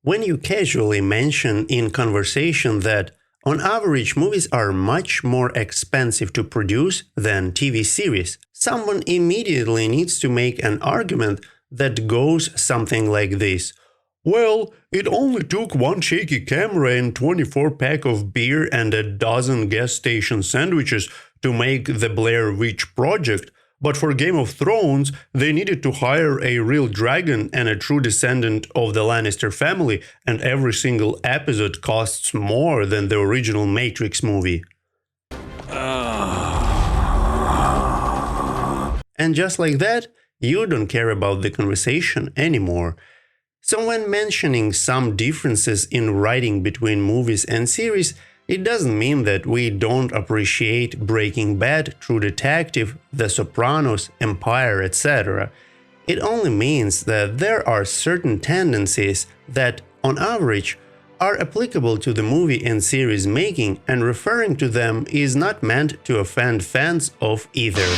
When you casually mention in conversation that on average movies are much more expensive to produce than TV series, someone immediately needs to make an argument that goes something like this. Well, it only took one shaky camera and 24-pack of beer and a dozen gas station sandwiches to make the Blair Witch Project, but for Game of Thrones, they needed to hire a real dragon and a true descendant of the Lannister family, and every single episode costs more than the original Matrix movie. And just like that, you don't care about the conversation anymore. So when mentioning some differences in writing between movies and series, it doesn't mean that we don't appreciate Breaking Bad, True Detective, The Sopranos, Empire, etc. It only means that there are certain tendencies that, on average, are applicable to the movie and series making, and referring to them is not meant to offend fans of either.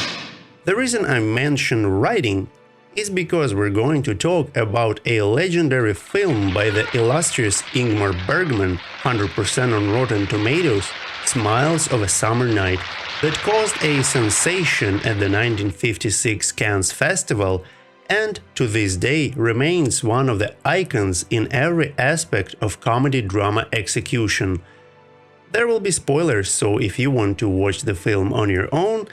The reason I mention writing is because we're going to talk about a legendary film by the illustrious Ingmar Bergman, 100% on Rotten Tomatoes, Smiles of a Summer Night, that caused a sensation at the 1956 Cannes Festival and to this day remains one of the icons in every aspect of comedy-drama execution. There will be spoilers, so if you want to watch the film on your own,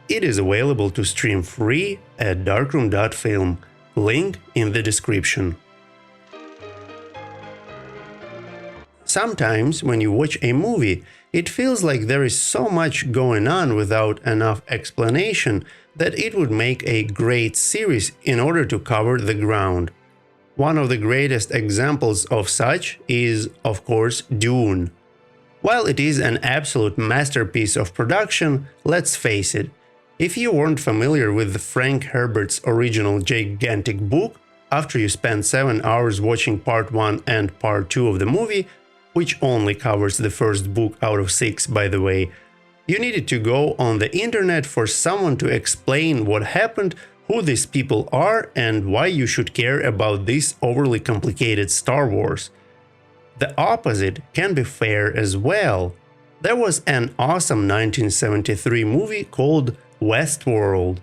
it is available to stream free at darkroom.film, link in the description. Sometimes when you watch a movie, it feels like there is so much going on without enough explanation that it would make a great series in order to cover the ground. One of the greatest examples of such is, of course, Dune. While it is an absolute masterpiece of production, let's face it, if you weren't familiar with Frank Herbert's original gigantic book, after you spend 7 hours watching part 1 and part 2 of the movie, which only covers the first book out of 6 by the way, you needed to go on the internet for someone to explain what happened, who these people are, and why you should care about this overly complicated Star Wars. The opposite can be fair as well. There was an awesome 1973 movie called Westworld.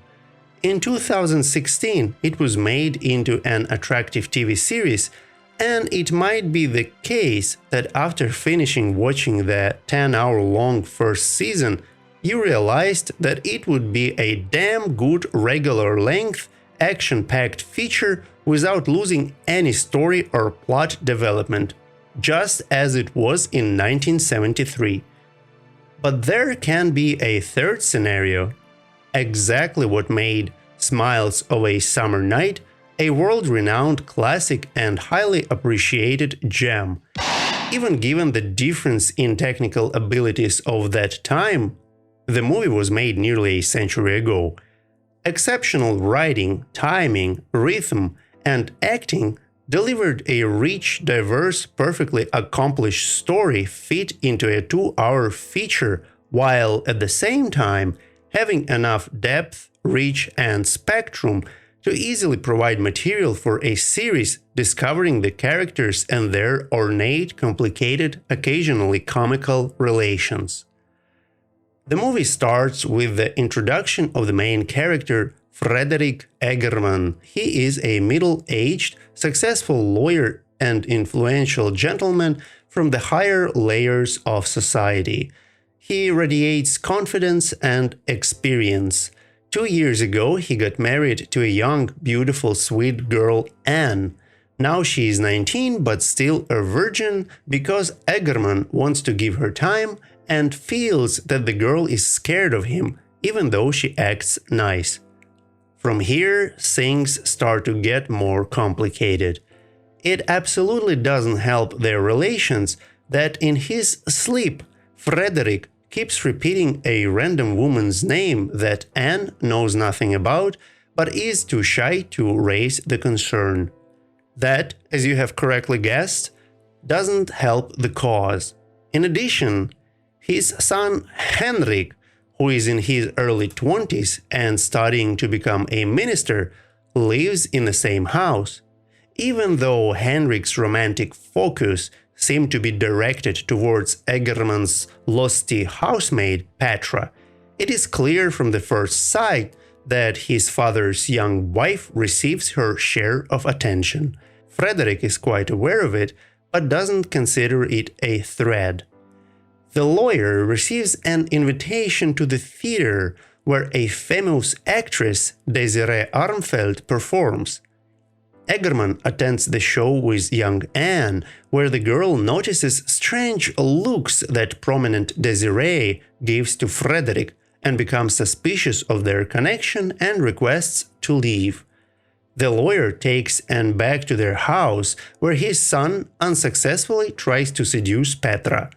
In 2016, it was made into an attractive TV series, and it might be the case that after finishing watching the 10-hour-long first season, you realized that it would be a damn good regular-length, action-packed feature without losing any story or plot development, just as it was in 1973. But there can be a third scenario. Exactly what made Smiles of a Summer Night a world-renowned classic and highly appreciated gem. Even given the difference in technical abilities of that time, the movie was made nearly a century ago. Exceptional writing, timing, rhythm, and acting delivered a rich, diverse, perfectly accomplished story fit into a 2-hour feature, while at the same time having enough depth, reach, and spectrum to easily provide material for a series discovering the characters and their ornate, complicated, occasionally comical relations. The movie starts with the introduction of the main character, Frederick Eggerman. He is a middle-aged, successful lawyer and influential gentleman from the higher layers of society. He radiates confidence and experience. 2 years ago, he got married to a young, beautiful, sweet girl, Anne. Now she is 19 but still a virgin because Eggerman wants to give her time and feels that the girl is scared of him, even though she acts nice. From here, things start to get more complicated. It absolutely doesn't help their relations that in his sleep, Frederick keeps repeating a random woman's name that Anne knows nothing about, but is too shy to raise the concern. That, as you have correctly guessed, doesn't help the cause. In addition, his son Henrik, who is in his early 20s and studying to become a minister, lives in the same house. Even though Henrik's romantic focus seemed to be directed towards Egerman's lusty housemaid, Petra, it is clear from the first sight that his father's young wife receives her share of attention. Frederick is quite aware of it, but doesn't consider it a threat. The lawyer receives an invitation to the theater where a famous actress, Desiree Armfeld, performs. Egerman attends the show with young Anne, where the girl notices strange looks that prominent Desiree gives to Frederick and becomes suspicious of their connection and requests to leave. The lawyer takes Anne back to their house, where his son unsuccessfully tries to seduce Petra.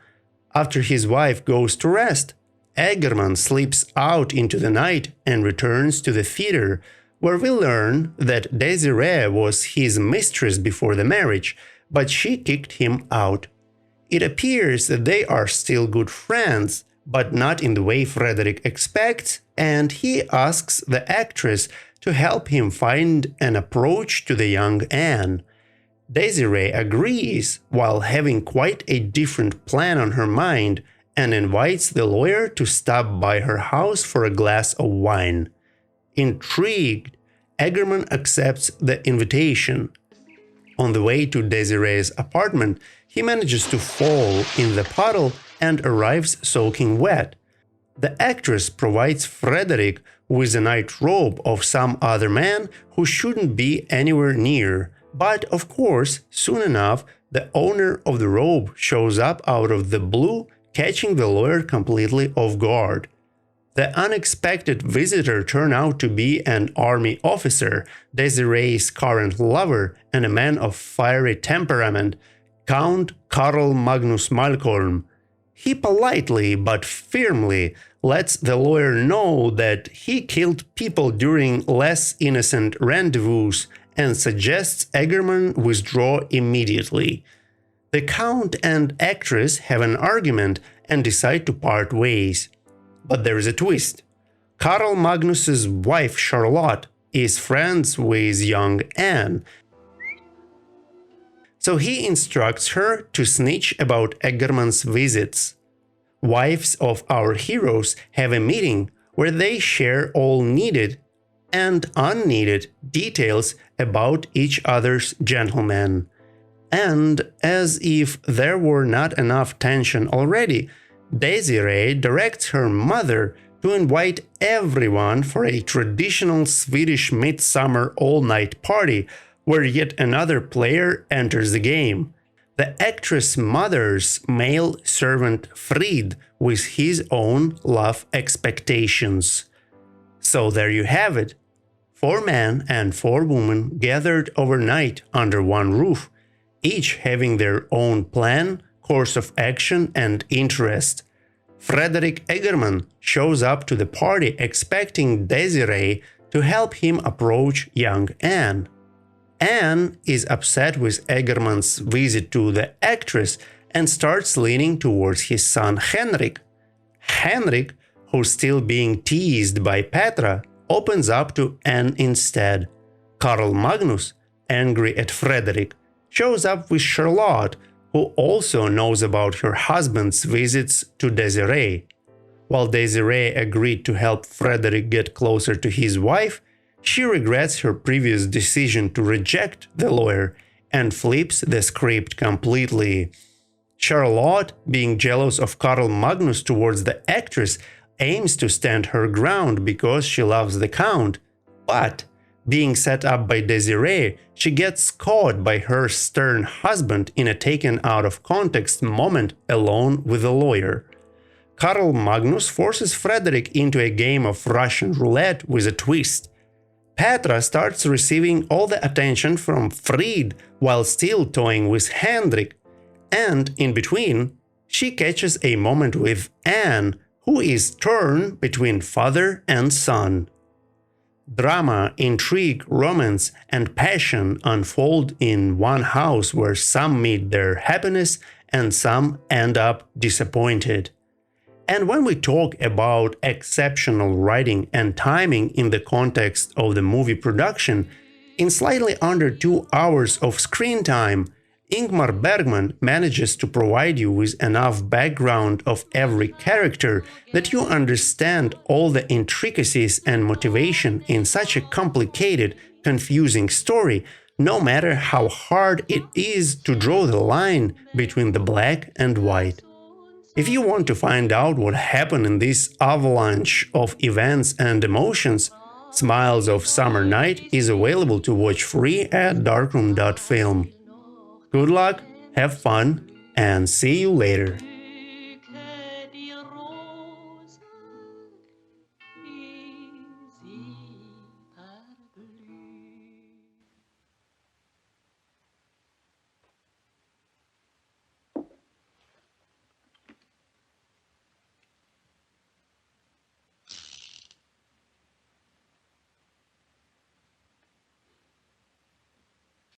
After his wife goes to rest, Egerman slips out into the night and returns to the theater, where we learn that Desiree was his mistress before the marriage, but she kicked him out. It appears that they are still good friends, but not in the way Frederick expects, and he asks the actress to help him find an approach to the young Anne. Desiree agrees, while having quite a different plan on her mind, and invites the lawyer to stop by her house for a glass of wine. Intrigued, Egerman accepts the invitation. On the way to Desiree's apartment, he manages to fall in the puddle and arrives soaking wet. The actress provides Frederick with a night robe of some other man who shouldn't be anywhere near, but of course, soon enough, the owner of the robe shows up out of the blue, catching the lawyer completely off guard. The unexpected visitor turned out to be an army officer, Desiree's current lover, and a man of fiery temperament, Count Karl Magnus Malcolm. He politely but firmly lets the lawyer know that he killed people during less innocent rendezvous and suggests Egerman withdraw immediately. The Count and actress have an argument and decide to part ways. But there is a twist. Karl Magnus's wife Charlotte is friends with young Anne, so he instructs her to snitch about Egerman's visits. Wives of our heroes have a meeting where they share all needed and unneeded details about each other's gentlemen. And as if there were not enough tension already, Desiree directs her mother to invite everyone for a traditional Swedish midsummer all-night party where yet another player enters the game. The actress' mother's male servant Frid with his own love expectations. So there you have it. 4 men and 4 women gathered overnight under one roof, each having their own plan, course of action, and interest. Frederick Egerman shows up to the party expecting Desiree to help him approach young Anne. Anne is upset with Egerman's visit to the actress and starts leaning towards his son Henrik. Henrik, who's still being teased by Petra, opens up to Anne instead. Karl Magnus, angry at Frederick, shows up with Charlotte, who also knows about her husband's visits to Desiree. While Desiree agreed to help Frederick get closer to his wife, she regrets her previous decision to reject the lawyer and flips the script completely. Charlotte, being jealous of Karl Magnus towards the actress, aims to stand her ground because she loves the Count, but being set up by Desiree, she gets caught by her stern husband in a taken out of context moment alone with the lawyer. Karl Magnus forces Frederick into a game of Russian roulette with a twist. Petra starts receiving all the attention from Frid while still toying with Hendrik, and in between, she catches a moment with Anne, who is torn between father and son. Drama, intrigue, romance, and passion unfold in one house where some meet their happiness and some end up disappointed. And when we talk about exceptional writing and timing in the context of the movie production, In slightly under 2 hours of screen time, Ingmar Bergman manages to provide you with enough background of every character that you understand all the intricacies and motivation in such a complicated, confusing story, no matter how hard it is to draw the line between the black and white. If you want to find out what happened in this avalanche of events and emotions, Smiles of Summer Night is available to watch free at darkroom.film. Good luck, have fun, and see you later.